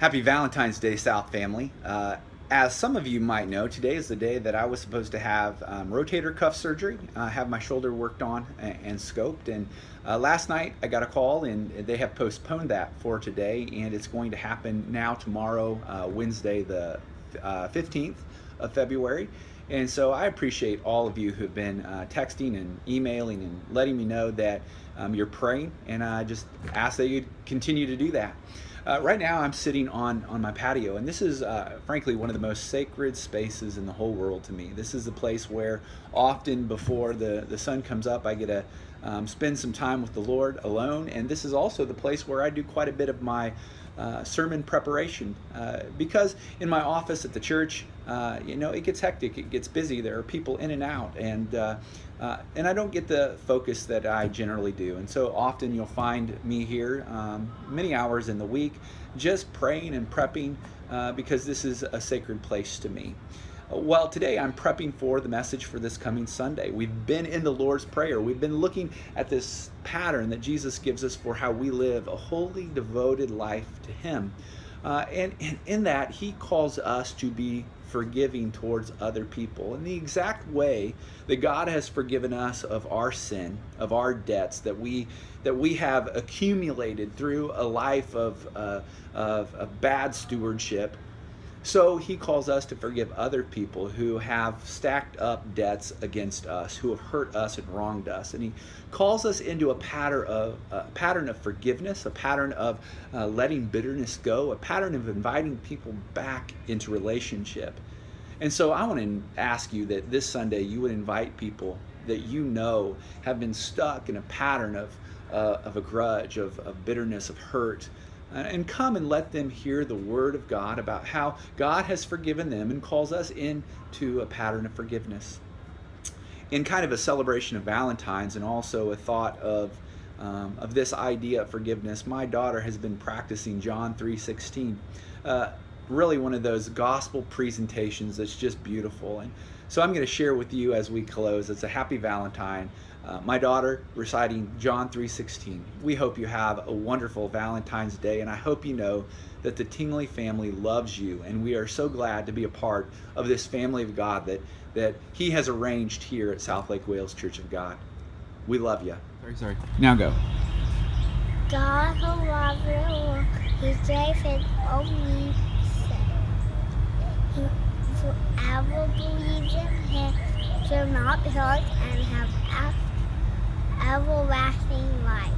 Happy Valentine's Day, South family. As some of you might know, today is the day that I was supposed to have rotator cuff surgery, have my shoulder worked on and scoped. And last night I got a call and they have postponed that for today, and it's going to happen now tomorrow, Wednesday the 15th of February. And so I appreciate all of you who have been texting and emailing and letting me know that you're praying, and I just ask that you continue to do that. Right now I'm sitting on my patio, and this is frankly one of the most sacred spaces in the whole world to me. This is the place where often before the sun comes up I get to spend some time with the Lord alone, and this is also the place where I do quite a bit of my sermon preparation because in my office at the church, it gets hectic, it gets busy, there are people in and out, and I don't get the focus that I generally do. And so often you'll find me here many hours in the week just praying and prepping because this is a sacred place to me. Well, today I'm prepping for the message for this coming Sunday. We've been in the Lord's Prayer. We've been looking at this pattern that Jesus gives us for how we live a holy, devoted life to Him. And in that, He calls us to be forgiving towards other people in the exact way that God has forgiven us of our sin, of our debts that we have accumulated through a life of bad stewardship. So He calls us to forgive other people who have stacked up debts against us, who have hurt us and wronged us. And He calls us into a pattern of forgiveness, a pattern of letting bitterness go, a pattern of inviting people back into relationship. And so I want to ask you that this Sunday you would invite people that you know have been stuck in a pattern of a grudge, of bitterness, of hurt, and come and let them hear the Word of God about how God has forgiven them and calls us into a pattern of forgiveness. In kind of a celebration of Valentines and also a thought of this idea of forgiveness, my daughter has been practicing John 3:16. Really one of those gospel presentations that's just beautiful. And so I'm going to share with you as we close. It's a happy Valentine. My daughter reciting John 3:16. We hope you have a wonderful Valentine's Day, and I hope you know that the Tingley family loves you, and we are so glad to be a part of this family of God that He has arranged here at South Lake Wales Church of God. We love you. Sorry. Now go. God who loves the world, He gave His only Son. Whoever believes in Him shall not perish and have everlasting life.